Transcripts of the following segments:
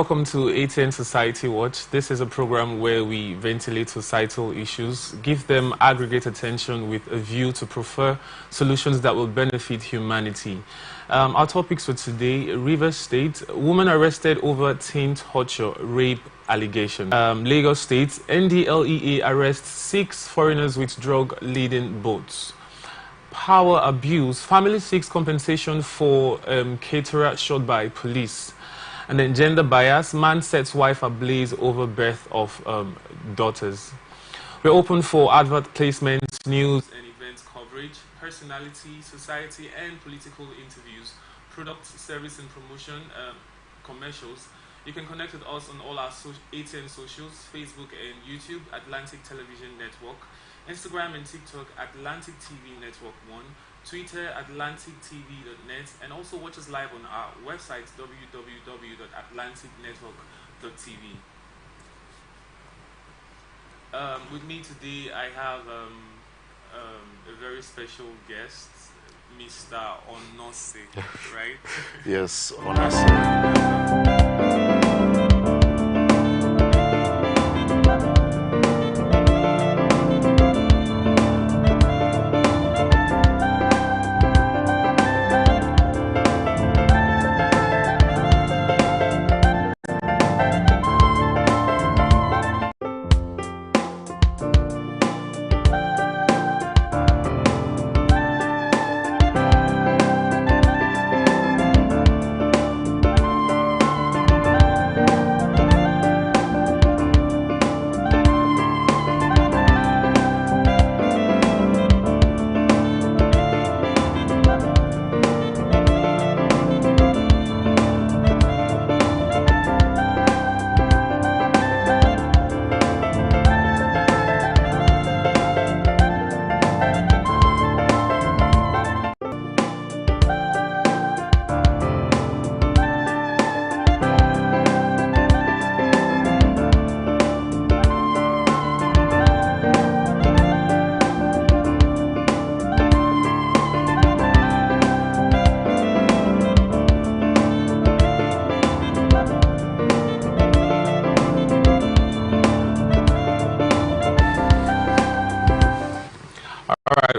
Welcome to ATN Society Watch. This is a program where we ventilate societal issues, give them aggregate attention with a view to prefer solutions that will benefit humanity. Our topics for today: Rivers State, woman arrested over teen torture, rape allegation. Lagos State, NDLEA arrests 6 foreigners with drug-laden boats. Power abuse, family seeks compensation for caterer shot by police. And then gender bias, man sets wife ablaze over birth of daughters. We're open for advert placements, news and events coverage, personality, society and political interviews, product, service and promotion, commercials. You can connect with us on all our ATN socials, Facebook and YouTube, Atlantic Television Network, Instagram and TikTok, Atlantic TV Network 1, Twitter, atlantictv.net, and also watch us live on our website, www.atlanticnetwork.tv. With me today, I have a very special guest, Mr. Onose, right? Yes, Onose.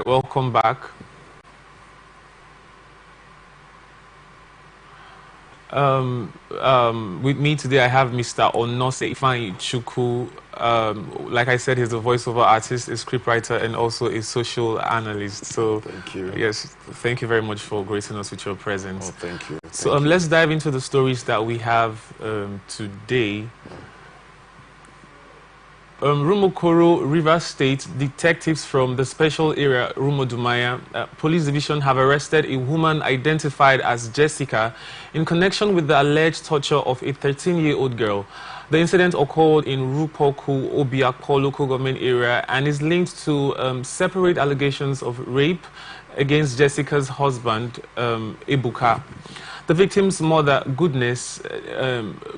Welcome back. With me today, I have Mr. Onose Ifeanyi-Chukwu. Like I said, he's a voiceover artist, a scriptwriter, and also a social analyst. So, thank you. Yes, thank you very much for gracing us with your presence. Oh, thank you. So, let's dive into the stories that we have today. Rumokoro, Rivers State, detectives from the special area Rumodumaya Police Division have arrested a woman identified as Jessica in connection with the alleged torture of a 13-year-old girl. The incident occurred in Rupoku, Obiakpo local government area and is linked to separate allegations of rape against Jessica's husband, Ebuka. The victim's mother, Goodness,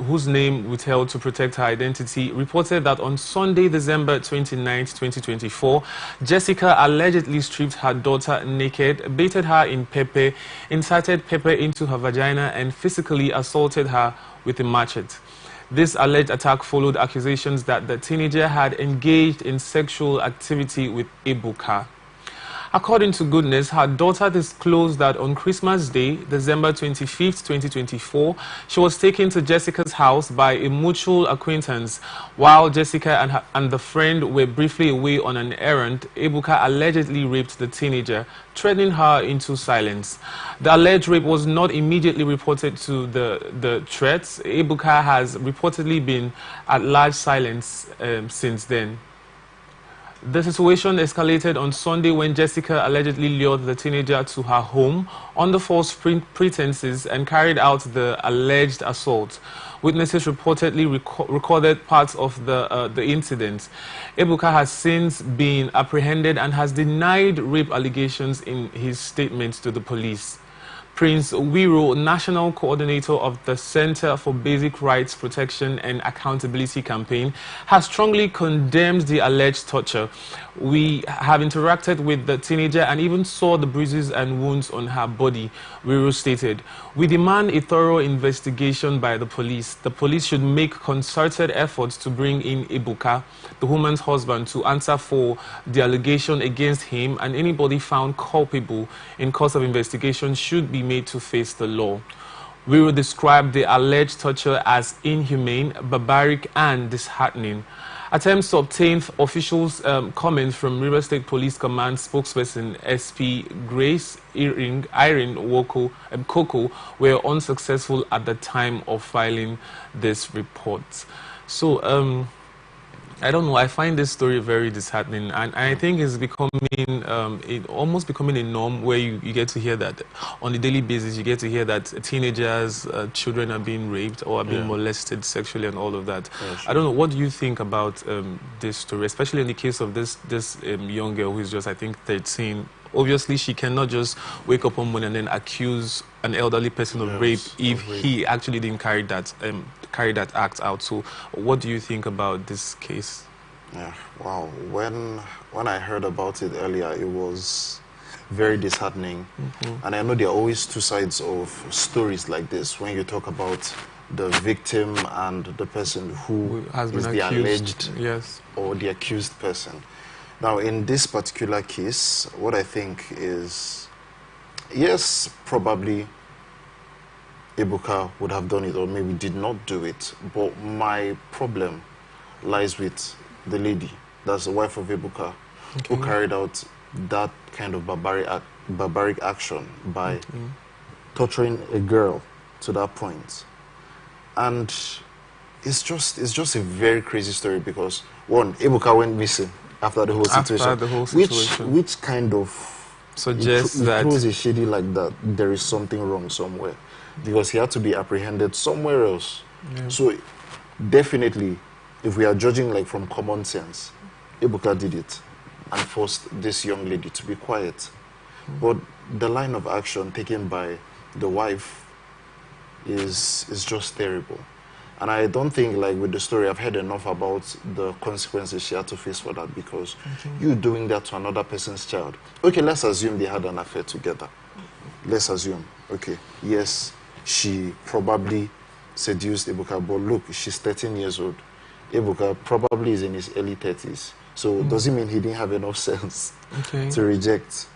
whose name withheld to protect her identity, reported that on Sunday, December 29, 2024, Jessica allegedly stripped her daughter naked, bathed her in pepper, inserted pepper into her vagina, and physically assaulted her with a machete. This alleged attack followed accusations that the teenager had engaged in sexual activity with Ebuka. According to Goodness, her daughter disclosed that on Christmas Day, December 25th, 2024, she was taken to Jessica's house by a mutual acquaintance. While Jessica and the friend were briefly away on an errand, Ebuka allegedly raped the teenager, threatening her into silence. The alleged rape was not immediately reported to the threats. Ebuka has reportedly been at large silence since then. The situation escalated on Sunday when Jessica allegedly lured the teenager to her home under false pretenses and carried out the alleged assault. Witnesses reportedly recorded parts of the incident. Ebuka has since been apprehended and has denied rape allegations in his statement to the police. Prince Wiro, National Coordinator of the Center for Basic Rights Protection and Accountability Campaign, has strongly condemned the alleged torture. We have interacted with the teenager and even saw the bruises and wounds on her body, Wiro stated. We demand a thorough investigation by the police. The police should make concerted efforts to bring in Ebuka, the woman's husband, to answer for the allegation against him, and anybody found culpable in course of investigation should be made to face the law. We will describe the alleged torture as inhumane, barbaric, and disheartening. Attempts to obtain officials' comments from River State Police Command spokesperson SP Grace Irene Koko were unsuccessful at the time of filing this report. So, I don't know. I find this story very disheartening, and I think it's becoming, almost becoming a norm where you get to hear that on a daily basis. You get to hear that teenagers, children are being raped or are being molested sexually and all of that. Yeah, sure. I don't know. What do you think about this story, especially in the case of this young girl who is just, I think, 13? Obviously, she cannot just wake up one morning and then accuse an elderly person of rape if he actually didn't carry that act out. So, what do you think about this case? Yeah, wow. When I heard about it earlier, it was very disheartening. And I know there are always two sides of stories like this when you talk about the victim and the person who has been the alleged or the accused person. Now, in this particular case, what I think is, yes, probably Ebuka would have done it or maybe did not do it. But my problem lies with the lady, that's the wife of Ebuka, who carried out that kind of barbaric action by torturing a girl to that point. And it's just a very crazy story because, one, Ebuka went missing after the whole situation. Which kind of suggests that throws a shady like that, there is something wrong somewhere, because he had to be apprehended somewhere else. So definitely, if we are judging like from common sense, Ebuka did it and forced this young lady to be quiet. But the line of action taken by the wife is just terrible. And I don't think, like with the story, I've heard enough about the consequences she had to face for that, because you doing that to another person's child. Okay, let's assume they had an affair together. Let's assume, okay, yes, she probably seduced Ebuka, but look, she's 13 years old. Ebuka probably is in his early 30s. So does it mean he didn't have enough sense to reject?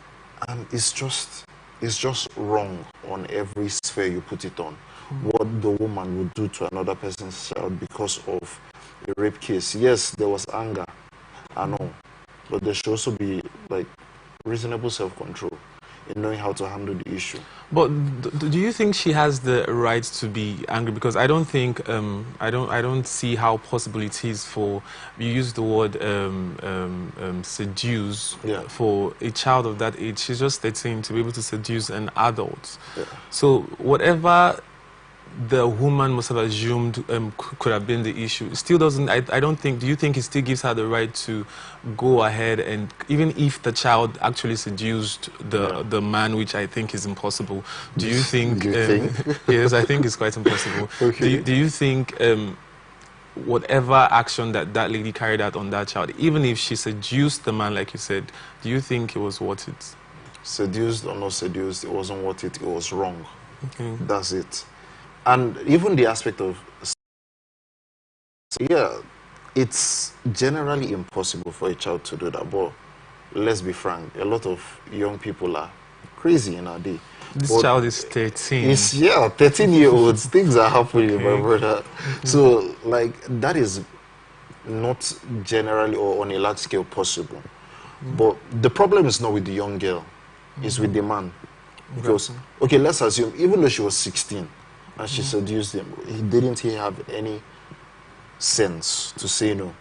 And it's just wrong on every sphere you put it on. What the woman would do to another person's child because of a rape case. Yes, there was anger, I know, but there should also be like reasonable self-control in knowing how to handle the issue. But do you think she has the right to be angry? Because I don't think I don't see how possible it is for, you use the word seduce for a child of that age. She's just 13 to be able to seduce an adult. So whatever the woman must have assumed could have been the issue, still doesn't, I don't think, do you think it still gives her the right to go ahead, and even if the child actually seduced the man, which I think is impossible, do you think, yes, I think it's quite impossible. Do you think whatever action that lady carried out on that child, even if she seduced the man, like you said, do you think it was worth it? Seduced or not seduced, it wasn't worth it, it was wrong. That's it. And even the aspect of, it's generally impossible for a child to do that. But let's be frank, a lot of young people are crazy in our day. This child is 13. 13-year-olds. Things are happening, my brother. So, like, that is not generally or on a large scale possible. But the problem is not with the young girl, it's with the man. Because, okay, let's assume, even though she was 16, and she seduced him, didn't he have any sense to say no?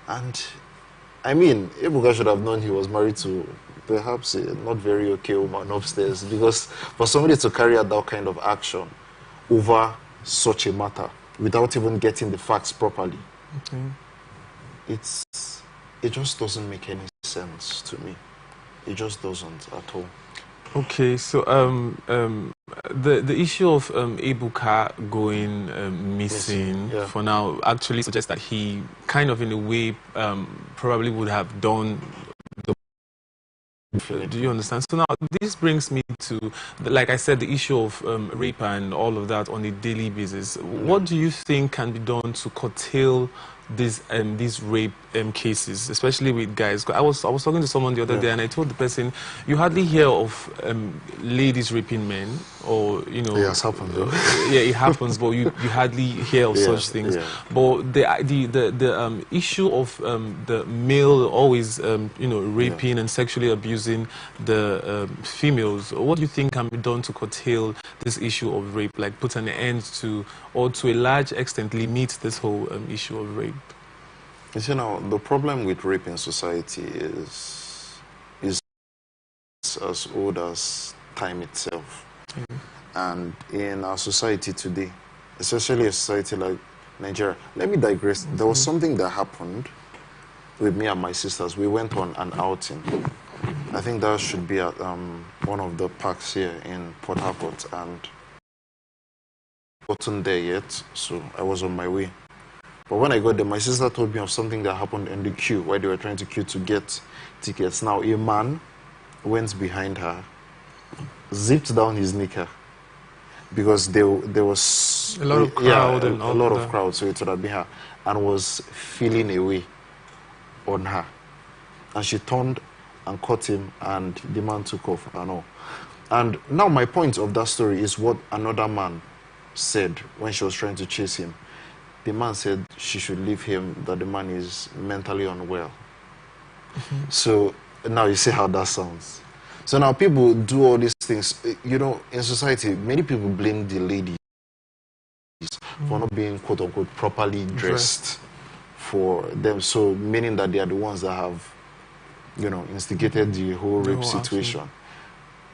And I mean, Ebuka should have known he was married to perhaps a not very okay woman upstairs, because for somebody to carry out that kind of action over such a matter without even getting the facts properly, it just doesn't make any sense to me. It just doesn't at all. Okay, so the issue of Ebuka going missing Yeah. for now actually suggests that he kind of in a way probably would have done. Do you understand? So now this brings me to, like I said, the issue of rape and all of that on a daily basis. What do you think can be done to curtail these rape cases, especially with guys? I was talking to someone the other day, and I told the person, you hardly hear of ladies raping men, or Yeah, it's happened though. yeah, it happens, but you hardly hear of such things. Yeah. But the issue of the male always raping and sexually abusing the females, what do you think can be done to curtail this issue of rape, like put an end to, or to a large extent limit this whole issue of rape? You know, the problem with rape in society is as old as time itself. And in our society today, especially a society like Nigeria, let me digress. There was something that happened with me and my sisters. We went on an outing. I think that should be at one of the parks here in Port Harcourt, and I wasn't there yet, so I was on my way. But when I got there, my sister told me of something that happened in the queue, where they were trying to queue to get tickets. Now, a man went behind her, zipped down his knicker, because there was A lot of crowd a and all lot of of that. crowd, so it would have been her, and was feeling away on her. And she turned and caught him, and the man took off and all. And now my point of that story is what another man said when she was trying to chase him. The man said she should leave him, that the man is mentally unwell. So now you see how that sounds. So now people do all these things. You know, in society, many people blame the ladies for not being, quote unquote, properly dressed for them. So meaning that they are the ones that have, you know, instigated the whole rape situation.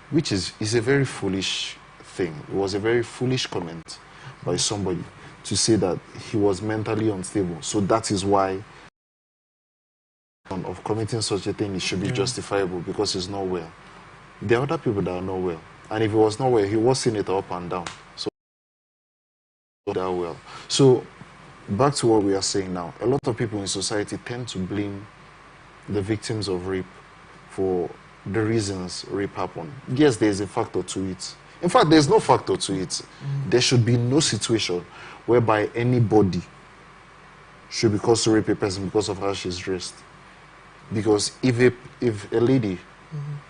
Which is a very foolish thing. It was a very foolish comment by somebody to say that he was mentally unstable. So that is why of committing such a thing, it should be justifiable because he's not well. There are other people that are not well. And if he was not well, he was seeing it up and down. So that well. So back to what we are saying now. A lot of people in society tend to blame the victims of rape for the reasons rape happened. Yes, there is a factor to it. In fact, there's no factor to it. There should be no situation whereby anybody should be caused to rape a person because of how she's dressed. Because if a lady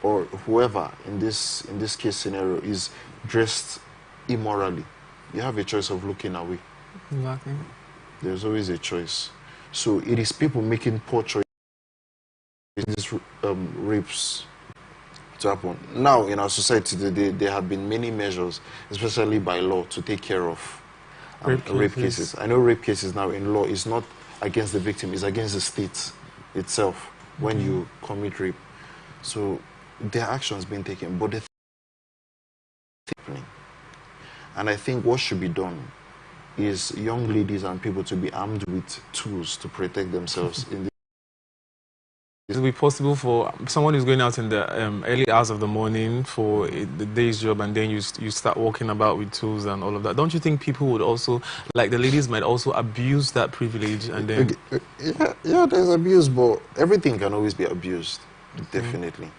or whoever in this case scenario is dressed immorally, you have a choice of looking away. Exactly. There's always a choice. So it is people making poor choices. These rapes to happen. Now, in our society today, there have been many measures, especially by law, to take care of rape cases. I know rape cases now in law is not against the victim, it's against the state itself when you commit rape. So there are actions being taken, but the happening. And I think what should be done is young ladies and people to be armed with tools to protect themselves in it will be possible for someone who's going out in the early hours of the morning for the day's job, and then you start walking about with tools and all of that. Don't you think people would also, like the ladies might also abuse that privilege and then... Yeah, there's abuse, but everything can always be abused, definitely.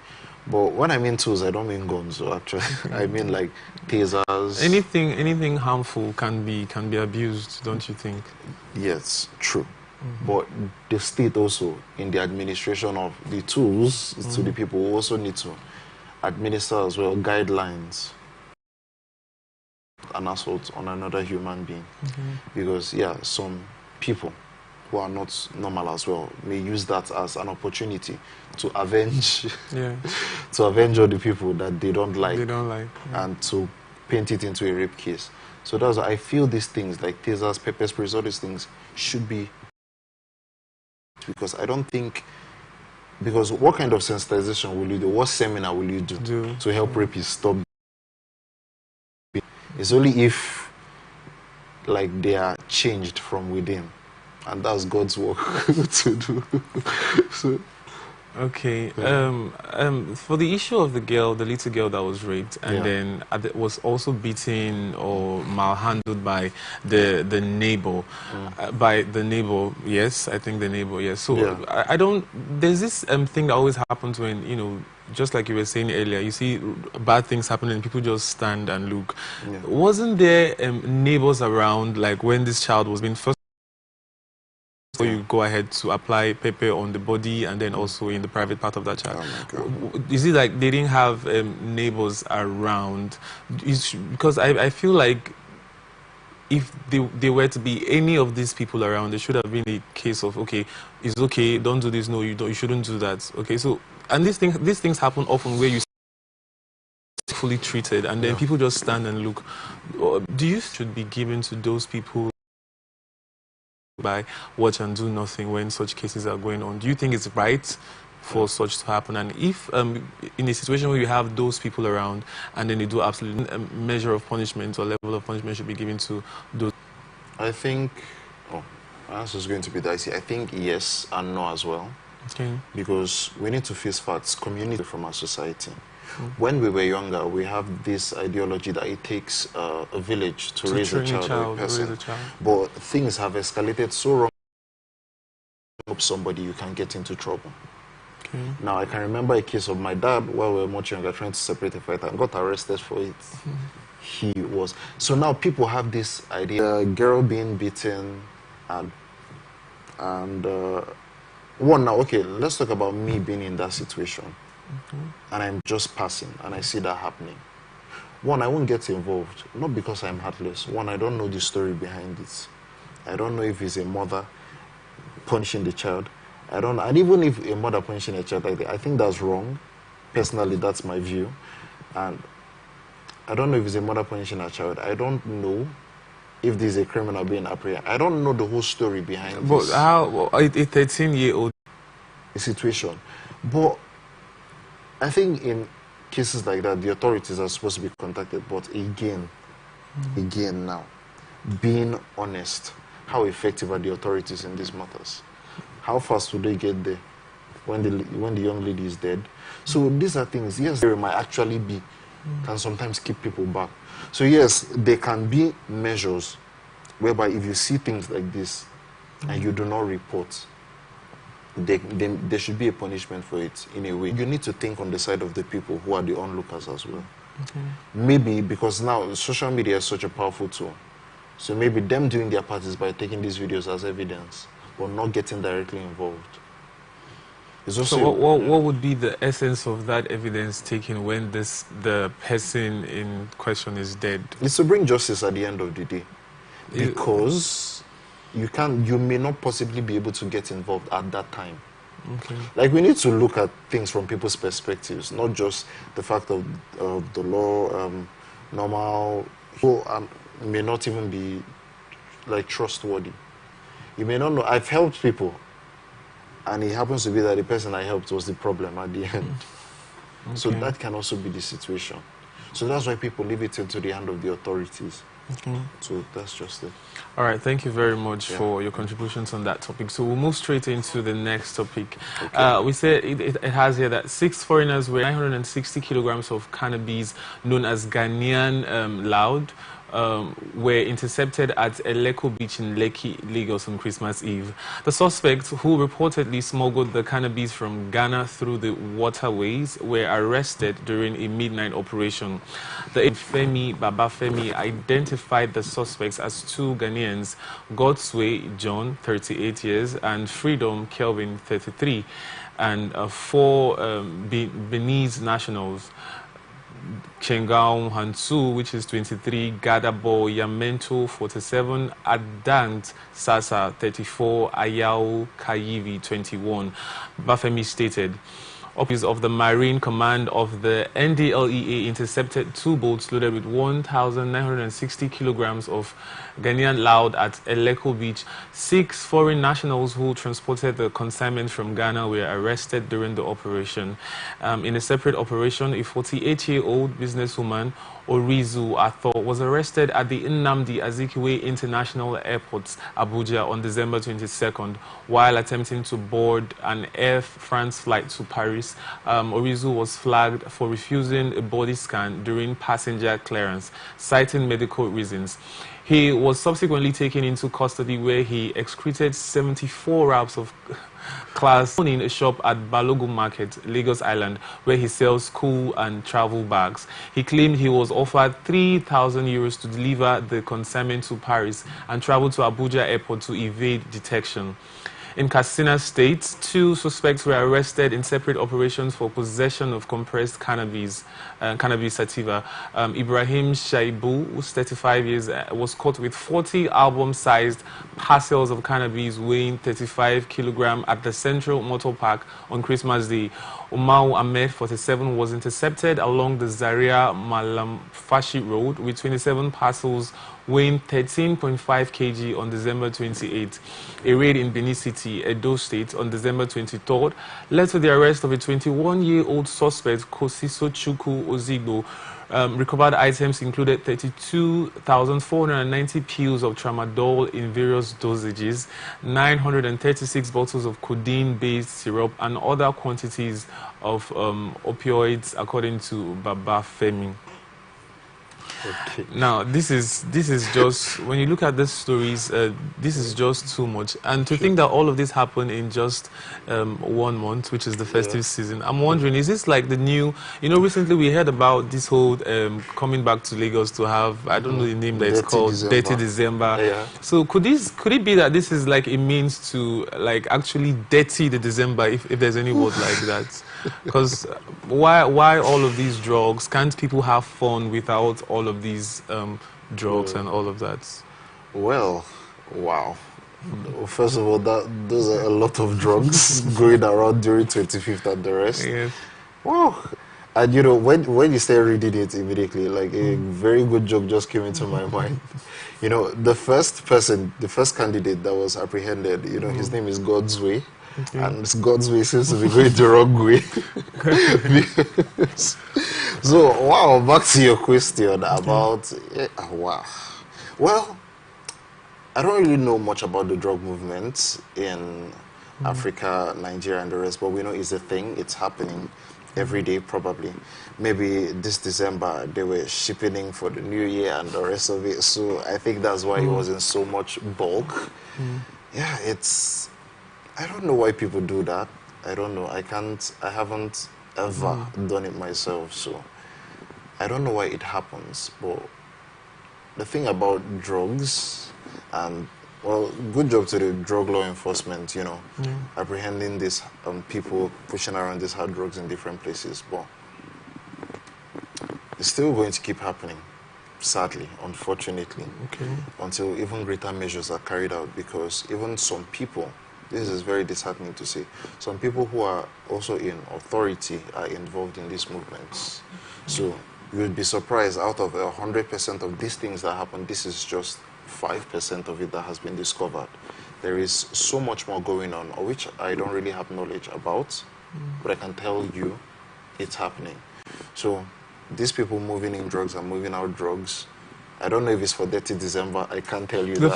But when I mean tools, I don't mean guns, so actually. I mean like tasers. Anything harmful can be abused, don't you think? Yes, true. But the state also, in the administration of the tools to the people, also need to administer as well guidelines an assault on another human being. Because, yeah, some people who are not normal as well may use that as an opportunity to avenge to avenge all the people that they don't like, and to paint it into a rape case. So that's why I feel these things like tasers, pepper sprays, all these things should be, because I don't think, because what kind of sensitization will you do? What seminar will you do to help rapists stop? It's only if like they are changed from within, and that's God's work to do. So Okay. For the issue of the girl, the little girl that was raped and then was also beaten or malhandled by the neighbor, by the neighbor. Yes, I think the neighbor. Yes. So I don't. There's this thing that always happens when, you know, just like you were saying earlier, you see bad things happening and people just stand and look. Wasn't there neighbors around, like when this child was being first? So you go ahead to apply pepper on the body and then also in the private part of that child. Oh my God. Is it like they didn't have neighbors around? Because I feel like if they were to be any of these people around, there should have been a case of, okay, it's okay, don't do this, no, you shouldn't do that. Okay, so, and these things happen often where you fully treated and then people just stand and look. Do you should be given to those people by watch and do nothing when such cases are going on? Do you think it's right for such to happen? And if in a situation where you have those people around and then they do absolutely a measure of punishment or level of punishment should be given to those? I think, my answer is going to be dicey. I think yes and no as well. Okay. Because we need to face facts, community from our society. When we were younger, we have this ideology that it takes a village to raise a child or a person. But things have escalated so wrong. Help somebody, you can get into trouble. Okay. Now, I can remember a case of my dad while we were much younger trying to separate a fighter and got arrested for it. He was. So now people have this idea, a girl being beaten and one now, okay, let's talk about me being in that situation. And I'm just passing and I see that happening. One, I won't get involved, not because I'm heartless. One, I don't know the story behind it. I don't know if it's a mother punishing the child. I don't know. And even if a mother punishing a child like that, I think that's wrong. Personally, that's my view. And I don't know if it's a mother punishing a child. I don't know if there's a criminal being apprehended. I don't know the whole story behind this. But how a 13-year-old situation. But I think in cases like that, the authorities are supposed to be contacted. But again now, being honest, how effective are the authorities in these matters? How fast will they get there when the young lady is dead? So these are things, yes, there might actually be, can sometimes keep people back. So yes, there can be measures whereby if you see things like this and you do not report, there should be a punishment for it in a way. You need to think on the side of the people who are the onlookers as well. Maybe because now social media is such a powerful tool. So maybe them doing their part is by taking these videos as evidence, but not getting directly involved. It's also, so what would be the essence of that evidence taken when the person in question is dead? It's to bring justice at the end of the day. Because you may not possibly be able to get involved at that time. Okay. Like, we need to look at things from people's perspectives, not just the fact of the law, normal. People may not even be like trustworthy. You may not know. I've helped people, and it happens to be that the person I helped was the problem at the end. Okay. So that can also be the situation. So that's why people leave it into the hand of the authorities. Okay. So that's just it. All right, thank you very much for your contributions on that topic. So we'll move straight into the next topic. Okay. We said it has here that 6 foreigners with 960 kilograms of cannabis known as Ghanaian loud were intercepted at Eleko Beach in Lekki, Lagos on Christmas Eve. The suspects, who reportedly smuggled the cannabis from Ghana through the waterways, were arrested during a midnight operation. The Femi Babafemi identified the suspects as 2 Ghanaians, Godsway John, 38 years, and Freedom Kelvin, 33, and 4 Beninese nationals. Chengao Hansu, which is 23, Gadabo Yamento, 47, Adant Sasa, 34, Ayao Kayivi, 21. Bafemi stated, Office of the Marine Command of the NDLEA intercepted 2 boats loaded with 1,960 kilograms of Ghanaian loud at Eleko Beach. 6 foreign nationals who transported the consignment from Ghana were arrested during the operation. In a separate operation, a 48-year-old businesswoman, Orizu Athor, was arrested at the Nnamdi Azikiwe International Airport, Abuja, on December 22nd while attempting to board an Air France flight to Paris. Orizu was flagged for refusing a body scan during passenger clearance, citing medical reasons. He was subsequently taken into custody where he excreted 74 wraps of class in a shop at Balogun Market, Lagos Island, where he sells school and travel bags. He claimed he was offered 3,000 euros to deliver the consignment to Paris and travel to Abuja Airport to evade detection. In Katsina State, 2 suspects were arrested in separate operations for possession of compressed cannabis sativa. Ibrahim Shaibu, who's 35 years, was caught with 40 album-sized parcels of cannabis weighing 35 kilograms at the Central Motor Park on Christmas Day. Umau Ahmed, 47, was intercepted along the Zaria Malamfashi Road with 27 parcels weighing 13.5 kg on December 28. A raid in Benin City, Edo State, on December 23rd led to the arrest of a 21-year-old suspect, Kosiso Chukwu Ozigbo. Recovered items included 32,490 pills of tramadol in various dosages, 936 bottles of codeine-based syrup, and other quantities of opioids, according to Baba Femi. Okay. Now, this is just, when you look at these stories, this is just too much. And to think that all of this happened in just 1 month, which is the festive season, I'm wondering, is this like the new, recently we heard about this whole coming back to Lagos to have, I don't know the name that it's called, Dirty December. Yeah. So could it be that this is like a means to like actually dirty the December, if there's any word like that? Because why all of these drugs? Can't people have fun without all of these drugs and all of that? Well, wow. First of all, those are a lot of drugs going around during 25th and the rest. Yes. Wow. And when you start reading it immediately, like a very good joke just came into my mind. The first candidate that was apprehended, his name is God's Way. Okay. And God's way seems to be going the wrong way. So, wow, back to your question about, wow. Well, I don't really know much about the drug movement in Africa, Nigeria, and the rest, but we know it's a thing. It's happening every day, probably. Maybe this December, they were shipping in for the new year and the rest of it. So I think that's why it was in so much bulk. Yeah, I don't know why people do that. I don't know. I haven't ever done it myself, so I don't know why it happens. But the thing about drugs, and well, good job to the drug law enforcement, apprehending these people pushing around these hard drugs in different places. But it's still going to keep happening, sadly, unfortunately, until even greater measures are carried out, because even some people, this is very disheartening to see, some people who are also in authority are involved in these movements. So you would be surprised, out of 100% of these things that happen, this is just 5% of it that has been discovered. There is so much more going on, which I don't really have knowledge about, but I can tell you it's happening. So these people moving in drugs and moving out drugs, I don't know if it's for Dirty December. I can't tell you the that.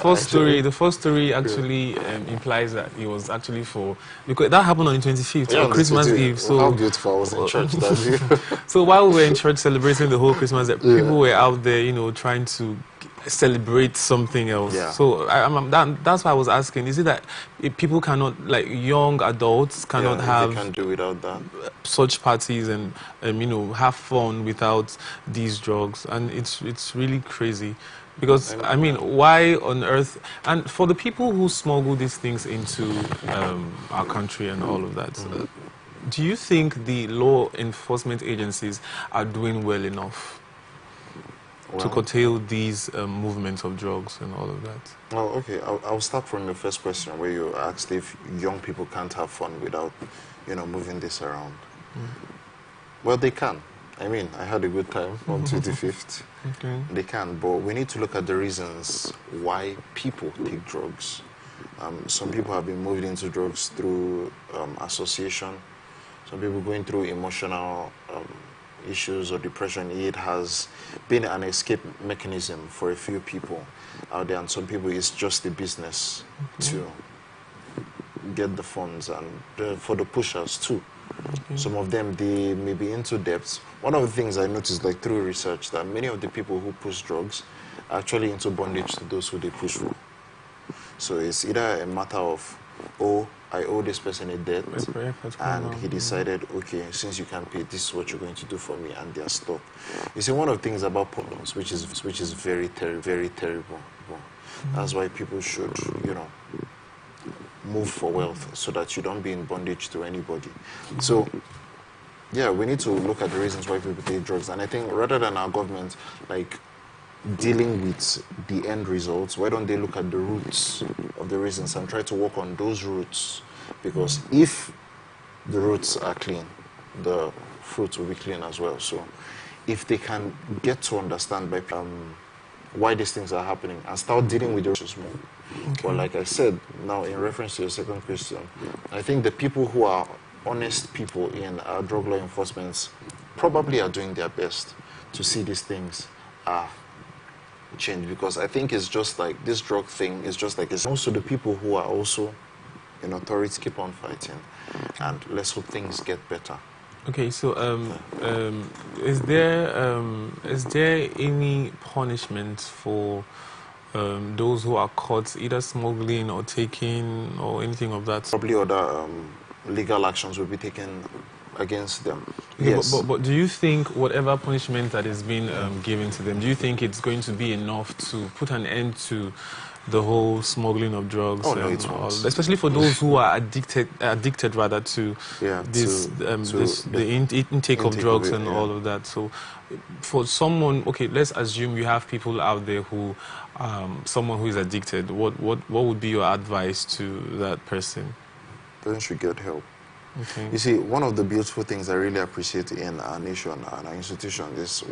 The first story actually implies that it was actually for, because that happened on the 25th, on Christmas Eve. So how beautiful! I was in church that day. So while we were in church celebrating the whole Christmas, people were out there, trying to celebrate something else. Yeah. So that's why I was asking, is it that people cannot, like young adults cannot have, they can't do without that, such parties and have fun without these drugs? And it's really crazy, because I mean, why on earth? And for the people who smuggle these things into our country and all of that, do you think the law enforcement agencies are doing well enough to curtail these movements of drugs and all of that? Oh, okay. I'll start from the first question where you asked if young people can't have fun without, moving this around. Well, they can. I mean, I had a good time on 25th. Okay. They can, but we need to look at the reasons why people take drugs. Some people have been moved into drugs through association. Some people going through emotional issues or depression. It has been an escape mechanism for a few people out there, and some people it's just a business to get the funds, and for the pushers too. Some of them, they may be into debts. One of the things I noticed, like through research, that many of the people who push drugs are actually into bondage to those who they push for. So it's either a matter of, oh, I owe this person a debt, and he decided, okay, since you can't pay, this is what you're going to do for me, and they're stuck. You see, one of the things about problems, which is very, very terrible. That's why people should, move for wealth, so that you don't be in bondage to anybody. So, yeah, we need to look at the reasons why people take drugs, and I think rather than our government, like, dealing with the end results, why don't they look at the roots of the reasons and try to work on those roots? Because if the roots are clean, the fruits will be clean as well. So if they can get to understand by why these things are happening and start dealing with the issues more. Okay. Well, like I said, now in reference to your second question, I think the people who are honest people in drug law enforcement probably are doing their best to see these things change, because I think it's just like this drug thing is just like it's also the people who are also in authority keep on fighting, and let's hope things get better. Okay, so is there any punishment for those who are caught either smuggling or taking or anything of that? Probably other legal actions will be taken against them. Okay, yes. But do you think whatever punishment that is being given to them, do you think it's going to be enough to put an end to the whole smuggling of drugs? Oh, no, it won't. Especially for those who are addicted rather to the intake of drugs and all of that. So for someone, okay, let's assume you have people out there who, someone who is addicted, what would be your advice to that person? Then should get help. Okay. You see, one of the beautiful things I really appreciate in our nation and our institution is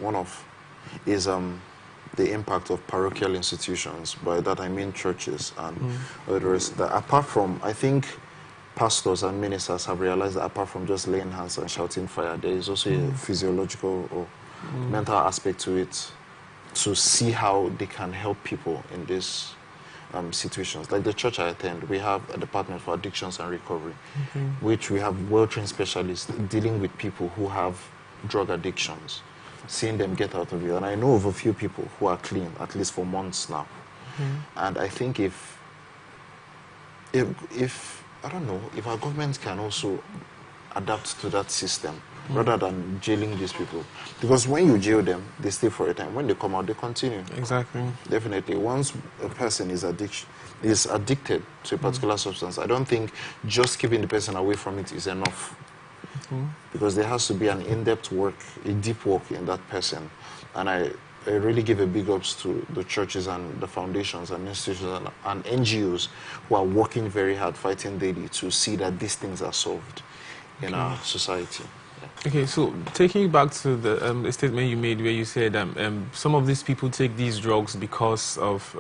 the impact of parochial institutions. By that I mean churches and others. That apart from, I think, pastors and ministers have realized that apart from just laying hands and shouting fire, there is also a physiological or mental aspect to it, to see how they can help people in this situations. Like the church I attend, we have a department for addictions and recovery, which we have well-trained specialists dealing with people who have drug addictions, seeing them get out of it. And I know of a few people who are clean, at least for months now. And I think if I don't know, if our government can also adapt to that system, rather than jailing these people. Because when you jail them, they stay for a time. When they come out, they continue. Exactly. Definitely. Once a person is addicted to a particular substance, I don't think just keeping the person away from it is enough. Because there has to be an in-depth work, a deep work in that person. And I really give a big ups to the churches and the foundations and institutions and NGOs who are working very hard, fighting daily to see that these things are solved in our society. Okay, so taking you back to the statement you made where you said some of these people take these drugs because of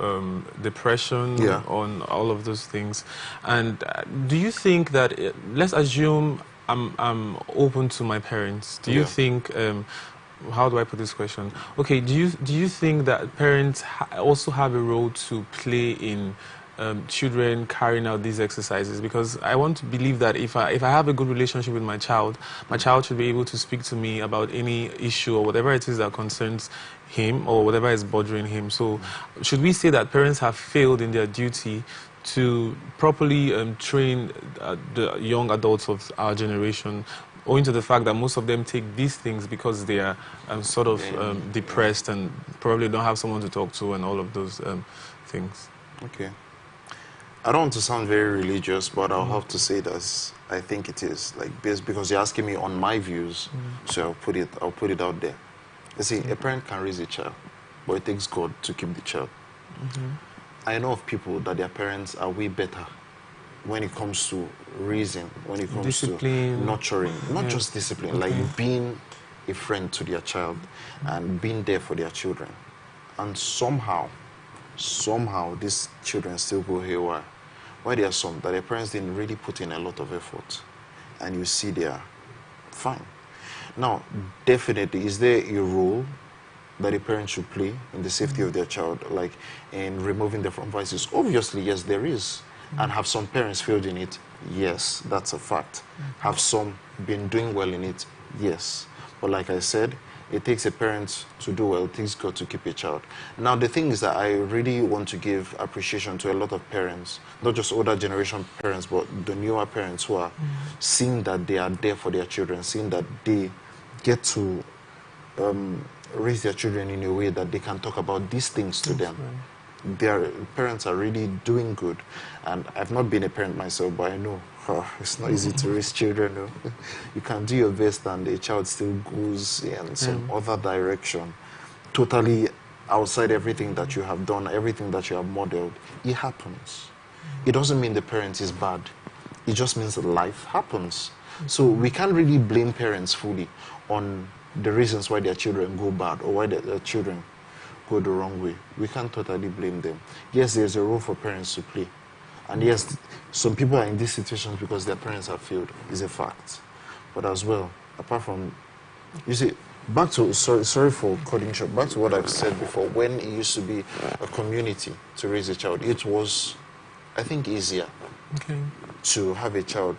depression, on all of those things. And do you think that, let's assume I'm open to my parents. Do you think, how do I put this question? Okay, do you think that parents also have a role to play in children carrying out these exercises? Because I want to believe that if I have a good relationship with my child should be able to speak to me about any issue or whatever it is that concerns him or whatever is bothering him. So should we say that parents have failed in their duty to properly train the young adults of our generation, owing to the fact that most of them take these things because they are sort of depressed and probably don't have someone to talk to and all of those things? Okay. I don't want to sound very religious, but I'll have to say that I think it is, like, based, because you're asking me on my views, so I'll put it out there. You see, a parent can raise a child, but it takes God to keep the child. I know of people that their parents are way better when it comes to raising, when it comes Discipline. to nurturing, not just discipline, like being a friend to their child and being there for their children. And somehow these children still go haywire. Why there are some that their parents didn't really put in a lot of effort, and you see they are fine. Now, definitely, is there a role that a parent should play in the safety of their child, like in removing them from vices? Obviously, yes, there is. And have some parents failed in it? Yes, that's a fact. Have some been doing well in it? Yes. But like I said, it takes a parent to do well. It takes God to keep a child. Now, the thing is that I really want to give appreciation to a lot of parents, not just older generation parents, but the newer parents who are seeing that they are there for their children, seeing that they get to raise their children in a way that they can talk about these things to them. Their parents are really doing good. And I've not been a parent myself, but I know it's not easy to raise children. No? You can do your best and a child still goes in some other direction, totally outside everything that you have done, everything that you have modeled. It happens. It doesn't mean the parent is bad. It just means that life happens. So we can't really blame parents fully on the reasons why their children go bad or why their children go the wrong way. We can't totally blame them. Yes, there's a role for parents to play. And yes, some people are in these situations because their parents have failed, is a fact. But as well, apart from, you see, back to, sorry for cutting short, back to what I've said before, when it used to be a community to raise a child, it was, I think, easier to have a child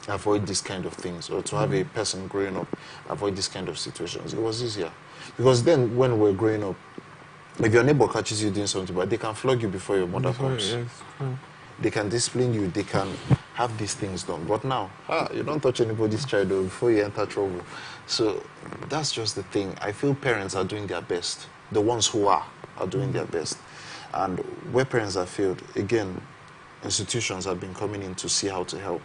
avoid these kind of things, or to have a person growing up avoid these kind of situations. It was easier. Because then, when we're growing up, if your neighbor catches you doing something, but they can flog you before your mother comes. Yes. They can discipline you, they can have these things done. But now, you don't touch anybody's child before you enter trouble. So that's just the thing. I feel parents are doing their best. The ones who are doing their best. And where parents have failed, again, institutions have been coming in to see how to help,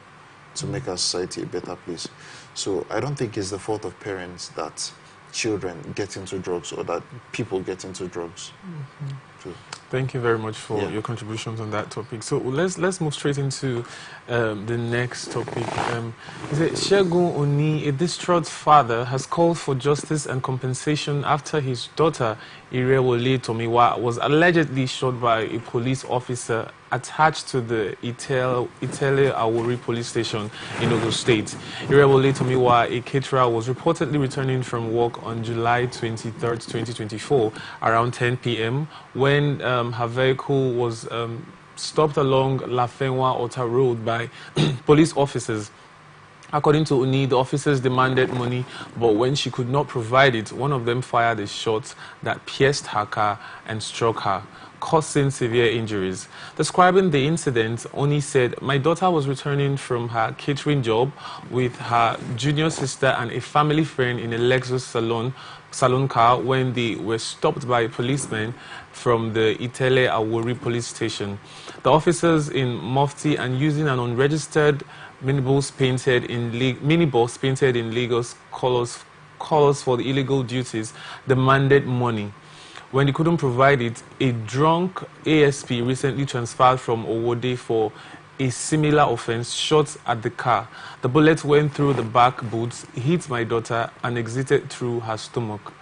to make our society a better place. So I don't think it's the fault of parents that children get into drugs or that people get into drugs. So, thank you very much for your contributions on that topic. So let's move straight into the next topic. Shegun Oni, a distraught father, has called for justice and compensation after his daughter Irewole Tomiwa was allegedly shot by a police officer attached to the Itele Awori police station in Ogun State. Irewole Tomiwa, a caterer, was reportedly returning from work on July 23rd, 2024, around 10 p.m. when her vehicle was stopped along Lafenwa Ota Road by police officers. According to Uni, the officers demanded money, but when she could not provide it, one of them fired a shot that pierced her car and struck her, causing severe injuries. Describing the incident, Oni said, "My daughter was returning from her catering job with her junior sister and a family friend in a Lexus salon car when they were stopped by policemen from the Itele Awori police station. The officers in mufti and using an unregistered minibus painted in Lagos colors for the illegal duties demanded money. When they couldn't provide it, a drunk ASP recently transferred from Owode for a similar offense shot at the car. The bullet went through the back boots, hit my daughter, and exited through her stomach.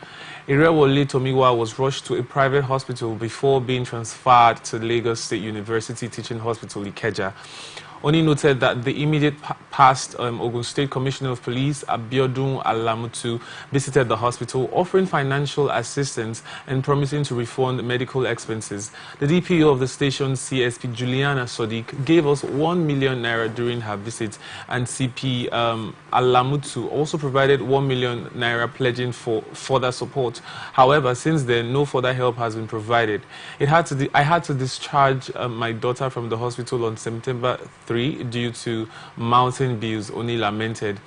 Irewole Tomiwa was rushed to a private hospital before being transferred to Lagos State University Teaching Hospital, Ikeja. Oni noted that the immediate past Ogun State Commissioner of Police, Abiodun Alamutu, visited the hospital, offering financial assistance and promising to refund medical expenses. The DPO of the station's CSP, Juliana Sodiq, gave us 1 million naira during her visit, and CP Alamutu also provided 1 million naira pledging for further support. However, since then, no further help has been provided. I had to discharge my daughter from the hospital on September 3 due to mounting bills, Oni lamented.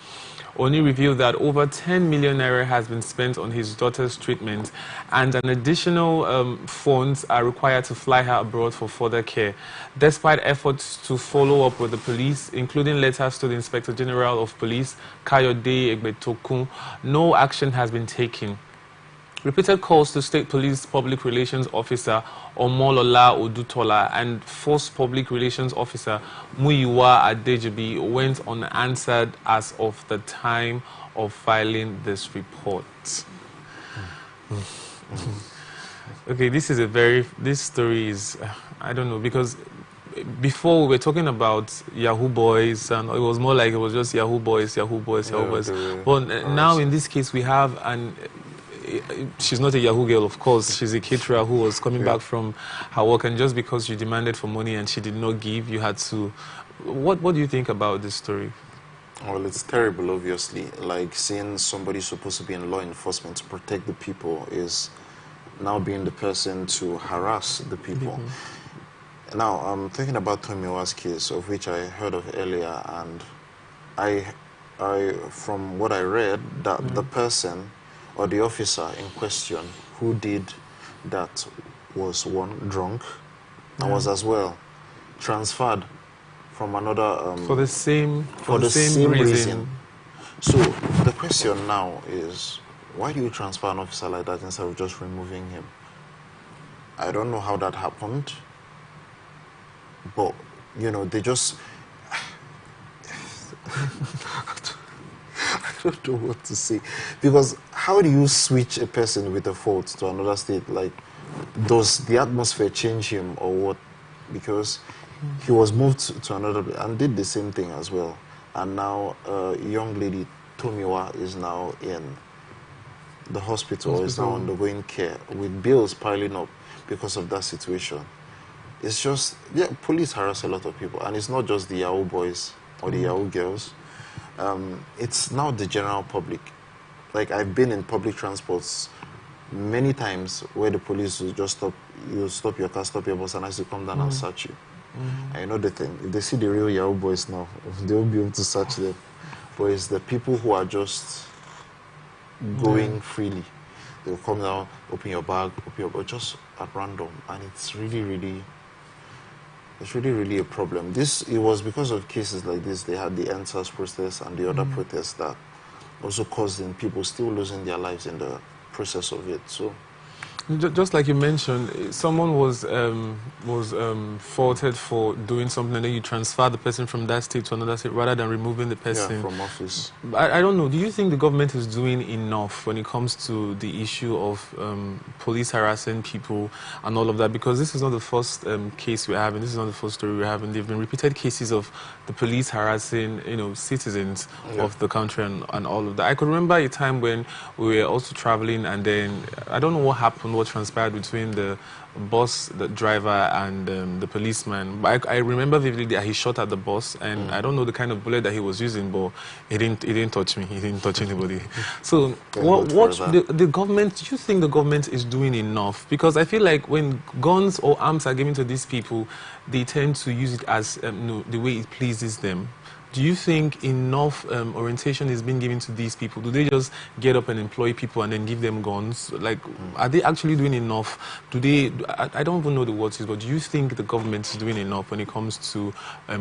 Oni revealed that over 10 million naira has been spent on his daughter's treatment, and an additional funds are required to fly her abroad for further care. Despite efforts to follow up with the police, including letters to the Inspector General of Police, Kayode Egbetokun, no action has been taken. Repeated calls to State Police Public Relations Officer Omolola Odutola and Force Public Relations Officer Muyiwa Adejobi went unanswered as of the time of filing this report. Okay, this story is, I don't know, because before we were talking about Yahoo boys, and it was more like it was just Yahoo boys, Yahoo boys, Yahoo boys. But now in this case, we have she's not a Yahoo girl, of course. She's a caterer who was coming back from her work, and just because you demanded for money and she did not give, you had to. What do you think about this story? Well, it's terrible, obviously. Like, seeing somebody supposed to be in law enforcement to protect the people is now being the person to harass the people. Now, I'm thinking about Tomiwa's case, of which I heard of earlier, and I from what I read, that the person or the officer in question who did that was one, drunk, and was as well transferred from another for the same reason. So the question now is, why do you transfer an officer like that instead of just removing him? I don't know how that happened, but you know, they just I don't know what to say, because how do you switch a person with a fault to another state? Like, does the atmosphere change him or what? Because he was moved to another and did the same thing as well. And now a young lady, Tomiwa, is now in the hospital, is now undergoing care with bills piling up because of that situation. It's just, police harass a lot of people, and it's not just the Yahoo boys or the Yahoo girls. It's now the general public. Like, I've been in public transports many times where the police will just stop your car, stop your bus, and actually come down and search you. I know the thing. If they see the real Yahoo boys now, they won't be able to search them. But it's the people who are just going freely. They'll come down, open your bag, just at random, and it's really a problem. It was because of cases like this. They had the NSAS protest and the other protests that also causing people still losing their lives in the process of it. So, just like you mentioned, someone was faulted for doing something, and then you transfer the person from that state to another state rather than removing the person from office. I don't know. Do you think the government is doing enough when it comes to the issue of police harassing people and all of that? Because this is not the first case we're having. This is not the first story we're having. There have been repeated cases of the police harassing, citizens of the country and all of that. I could remember a time when we were also traveling, and then I don't know what happened, what transpired between the bus, the driver, and the policeman. But I remember vividly that he shot at the bus, and I don't know the kind of bullet that he was using, but he didn't touch me. He didn't touch anybody. So, what the government? Do you think the government is doing enough? Because I feel like when guns or arms are given to these people, they tend to use it as the way it pleases them. Do you think enough orientation is being given to these people? Do they just get up and employ people and then give them guns? Like, are they actually doing enough? I don't even know the words, but do you think the government is doing enough when it comes to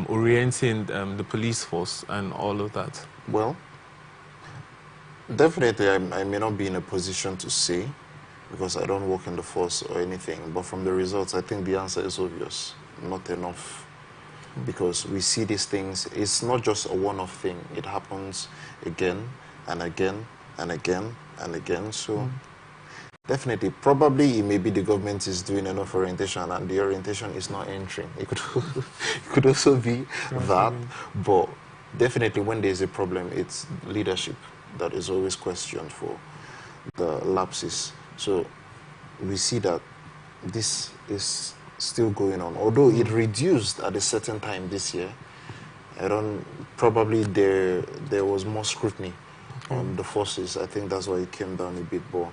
orienting the police force and all of that? Well, definitely I may not be in a position to say, because I don't work in the force or anything, but from the results, I think the answer is obvious. Not enough. Because we see these things, it's not just a one-off thing. It happens again and again and again and again. So definitely, probably it may be the government is doing enough orientation and the orientation is not entering. It could also be that. But definitely when there's a problem, it's leadership that is always questioned for the lapses. So we see that this is still going on, although it reduced at a certain time this year. Probably there was more scrutiny on the forces. I think that's why it came down a bit, but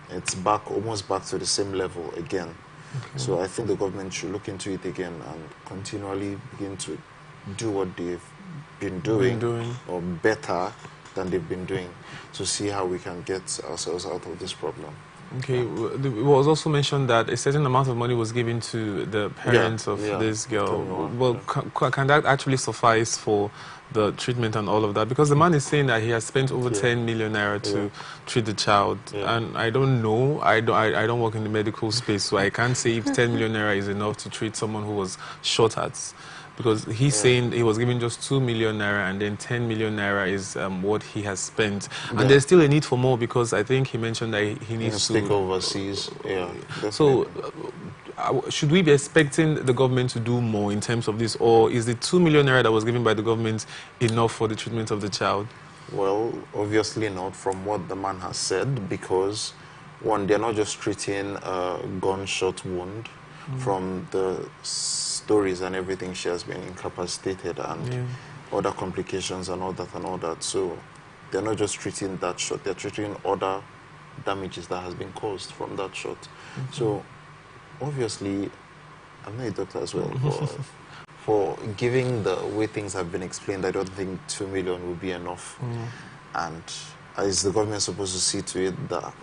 it's almost back to the same level again. So I think the government should look into it again and continually begin to do what they've been doing or better than they've been doing, to see how we can get ourselves out of this problem. Okay, it was also mentioned that a certain amount of money was given to the parents of this girl. Well, can that actually suffice for the treatment and all of that? Because the man is saying that he has spent over 10 million naira to treat the child, and I don't know. I don't work in the medical space, so I can't say if 10 million naira is enough to treat someone who was shot at. Because he's saying he was given just 2 million naira and then 10 million naira is what he has spent. And there's still a need for more because I think he mentioned that he needs to take overseas. So should we be expecting the government to do more in terms of this, or is the 2 million naira that was given by the government enough for the treatment of the child? Well, obviously not from what the man has said, because one, they're not just treating a gunshot wound. From the stories and everything, she has been incapacitated and other complications and all that. So they're not just treating that shot, they're treating other damages that has been caused from that shot. So obviously, I'm not a doctor as well, but for giving the way things have been explained, I don't think 2 million will be enough. And is the government supposed to see to it that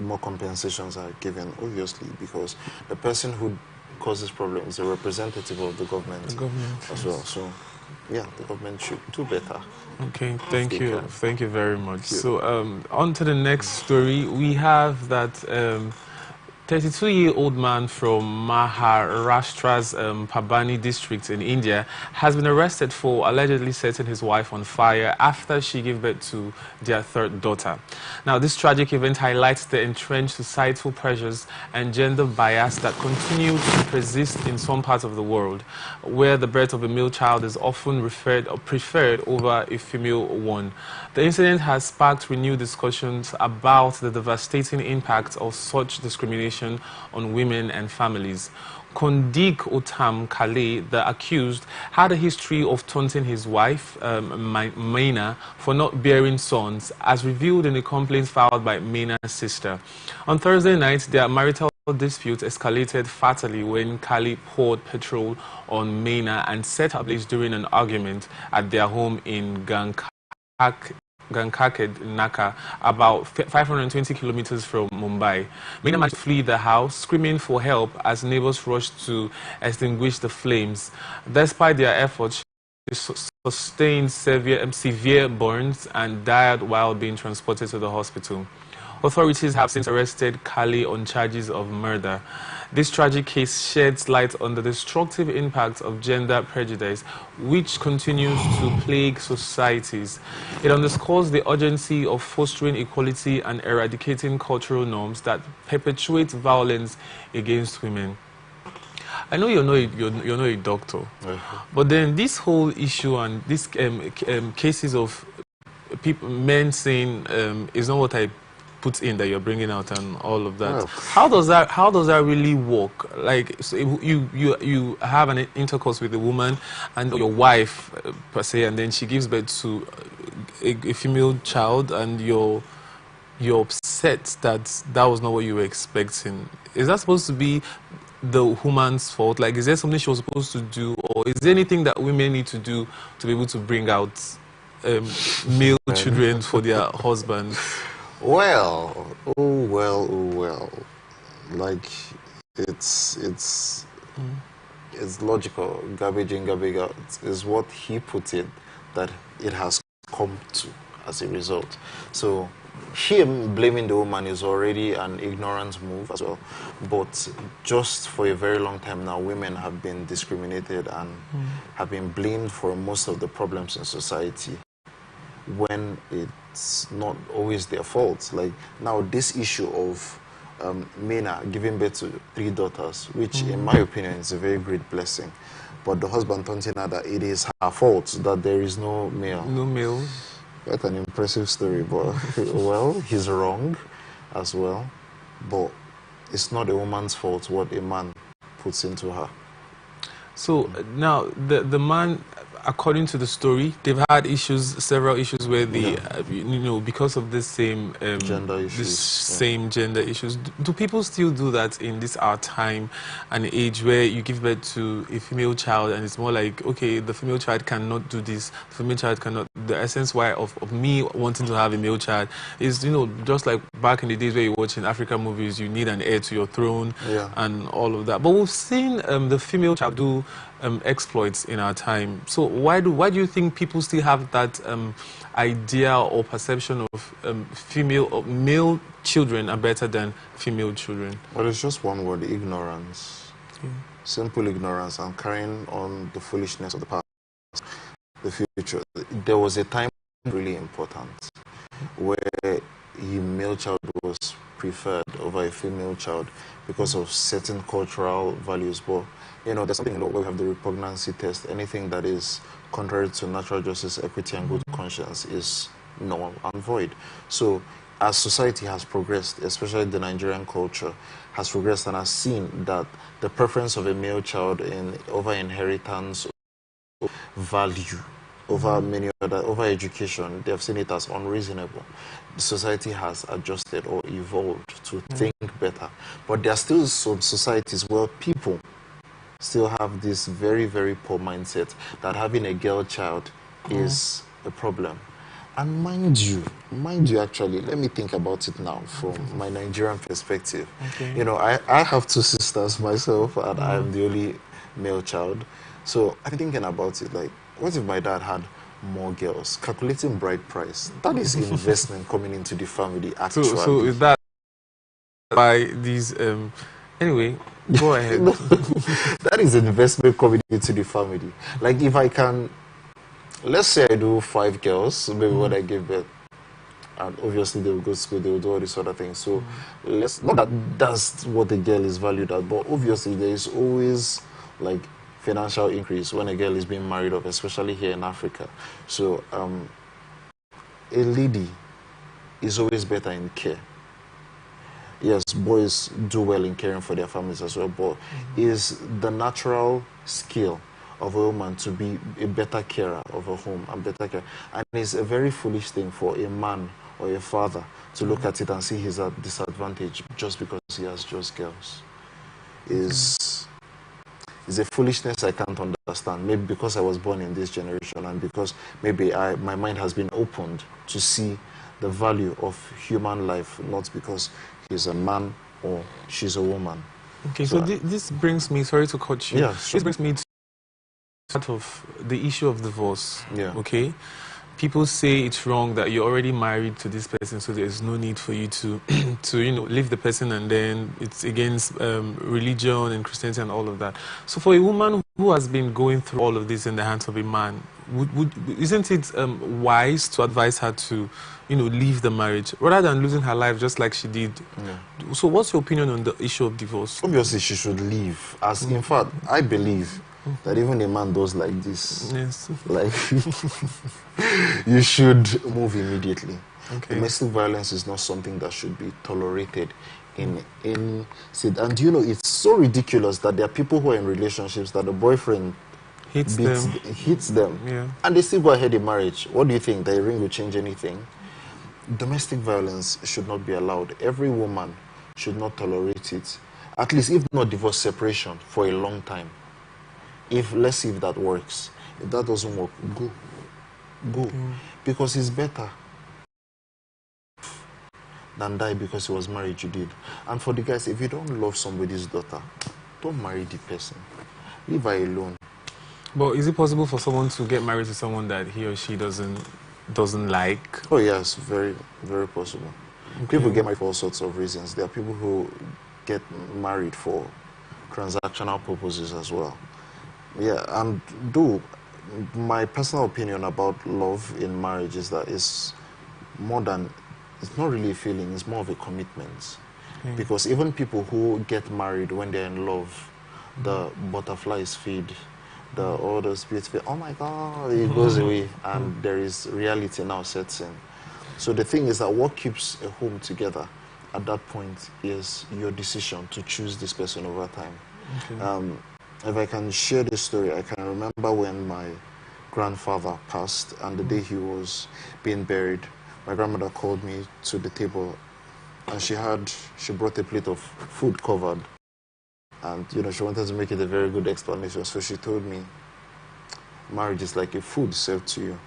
more compensations are given, obviously, because the person who causes problems is a representative of the government, as well. So, yeah, the government should do better. Okay, thank you. Thank you very much. So, on to the next story. We have that 32-year-old man from Maharashtra's Pabani district in India has been arrested for allegedly setting his wife on fire after she gave birth to their third daughter. Now, this tragic event highlights the entrenched societal pressures and gender bias that continue to persist in some parts of the world, where the birth of a male child is often preferred over a female one. The incident has sparked renewed discussions about the devastating impact of such discrimination on women and families. Kondik Otam Kale, the accused, had a history of taunting his wife, Maina, for not bearing sons, as revealed in a complaint filed by Maina's sister. On Thursday night, their marital dispute escalated fatally when Kale poured petrol on Maina and set her ablaze during an argument at their home in Gankaked, Naka, about 520 kilometers from Mumbai. Maina managed to flee the house, screaming for help as neighbors rushed to extinguish the flames. Despite their efforts, she sustained severe burns and died while being transported to the hospital. Authorities have since arrested Kale on charges of murder. This tragic case sheds light on the destructive impact of gender prejudice, which continues to plague societies. It underscores the urgency of fostering equality and eradicating cultural norms that perpetuate violence against women. I know you're not a doctor, but then this whole issue and these cases of men saying it's not what I put in that you're bringing out and all of that. How does that really work? Like, so you have an intercourse with a woman and your wife per se, and then she gives birth to a female child, and you're upset that that was not what you were expecting. Is that supposed to be the woman's fault? Like, is there something she was supposed to do, or is there anything that women need to do to be able to bring out male children for their husbands? Well, well. Like, it's logical. Garbage in, garbage out is what he put in, that it has come to as a result. So him blaming the woman is already an ignorant move as well. But just for a very long time now, women have been discriminated and have been blamed for most of the problems in society, when it's not always their fault. Like, now this issue of Maina giving birth to 3 daughters, which in my opinion is a very great blessing, but the husband taunting her that it is her fault that there is no male. No male. Quite an impressive story, but well, he's wrong as well. But it's not a woman's fault what a man puts into her. So now the man, according to the story, they've had issues, several issues where the, because of this same Gender issues. this same gender issues. Do people still do that in this our time and age where you give birth to a female child and it's more like, okay, the female child cannot do this, the female child cannot. The essence why of me wanting to have a male child is, just like back in the days where you watch in African movies, you need an heir to your throne and all of that. But we've seen the female child do exploits in our time. So why do you think people still have that idea or perception of male children are better than female children? Well, it's just one word: ignorance. Simple ignorance and carrying on the foolishness of the past, the future. There was a time really important where a male child was preferred over a female child because of certain cultural values. But there's something where we have the repugnancy test. Anything that is contrary to natural justice, equity, and good conscience is null and void. So as society has progressed, especially the Nigerian culture has progressed and has seen that the preference of a male child over inheritance, value, over education, they have seen it as unreasonable. The society has adjusted or evolved to think better. But there are still some societies where people still have this very, very poor mindset that having a girl child is a problem. And mind you, actually, let me think about it now from my Nigerian perspective. I have two sisters myself, and I'm the only male child. So I'm thinking about it, like, what if my dad had more girls? Calculating bride price, that is investment coming into the family, actually. So is that by these, anyway, go ahead. That is investment coming into the family. Like, if I can, let's say I do 5 girls, maybe when I give birth, and obviously they will go to school, they will do all these other things. So not that that's what the girl is valued at, but obviously there is always like financial increase when a girl is being married off, especially here in Africa. So a lady is always better in care. Yes, boys do well in caring for their families as well, but is the natural skill of a woman to be a better carer of a home and better care. And it's a very foolish thing for a man or a father to look at it and see he's at disadvantage just because he has just girls. Is a foolishness I can't understand. Maybe because I was born in this generation and because maybe my mind has been opened to see the value of human life, not because he's a man or she's a woman. Okay, so this brings me, sorry to cut you. Yeah, sure. This brings me to part of the issue of divorce. Yeah. Okay? People say it's wrong that you're already married to this person, so there's no need for you to, leave the person, and then it's against religion and Christianity and all of that. So for a woman who has been going through all of this in the hands of a man, isn't it wise to advise her to, leave the marriage rather than losing her life just like she did? Yeah. So what's your opinion on the issue of divorce? Obviously, she should leave. In fact, I believe that even a man does like this. Yes. Like, you should move immediately. Okay. Domestic violence is not something that should be tolerated in any state. And it's so ridiculous that there are people who are in relationships that the boyfriend hits them, yeah, and they still go ahead in marriage. What do you think? The ring will change anything? Domestic violence should not be allowed. Every woman should not tolerate it. At least, if not divorce, separation for a long time. Let's see if that works. If that doesn't work, go. Because it's better than die because he was married, you did. And for the guys, if you don't love somebody's daughter, don't marry the person. Leave her alone. But is it possible for someone to get married to someone that he or she doesn't like? Oh yes, very, very possible. Okay. People get married for all sorts of reasons. There are people who get married for transactional purposes as well. Yeah, and my personal opinion about love in marriage is that it's not really a feeling, it's more of a commitment. Okay. Because even people who get married when they're in love, the butterflies feed, all those spirits feel, oh my God, it goes away, and there is reality now sets in. So the thing is that what keeps a home together at that point is your decision to choose this person over time. Okay. If I can share this story, I can remember when my grandfather passed, and the day he was being buried, my grandmother called me to the table, and she brought a plate of food covered, and she wanted to make it a very good explanation. So she told me, marriage is like a food served to you.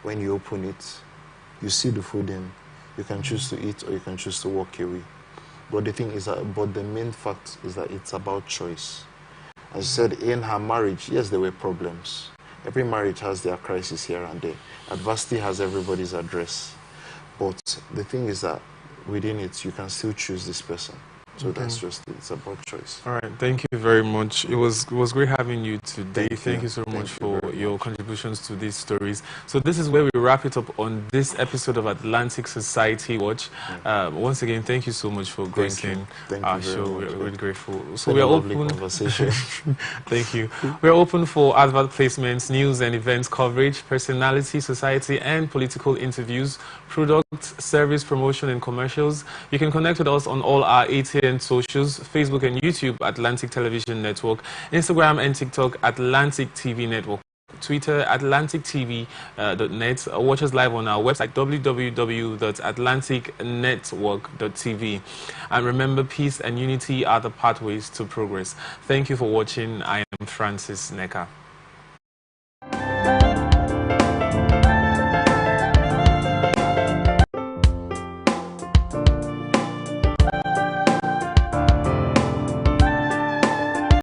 When you open it, you see the food in. You can choose to eat or you can choose to walk away. But the thing is but the main fact is that it's about choice. As she said, in her marriage, yes, there were problems. Every marriage has their crisis here and there. Adversity has everybody's address. But the thing is that within it, you can still choose this person. So that's just it. It's about choice. All right. Thank you very much. It was great having you today. Thank you so much for your contributions to these stories. So this is where we wrap it up on this episode of Atlantic Society Watch. Once again, thank you so much for gracing our show. We're really grateful. So we are open. Conversation. Thank you. We are open for advert placements, news and events coverage, personality, society and political interviews, product, service promotion and commercials. You can connect with us on all our ATN socials, Facebook and YouTube, Atlantic Television Network, Instagram and TikTok, Atlantic TV Network, Twitter, atlantictv.net. Watch us live on our website, www.atlanticnetwork.tv. And remember, peace and unity are the pathways to progress. Thank you for watching. I am Francis Neka.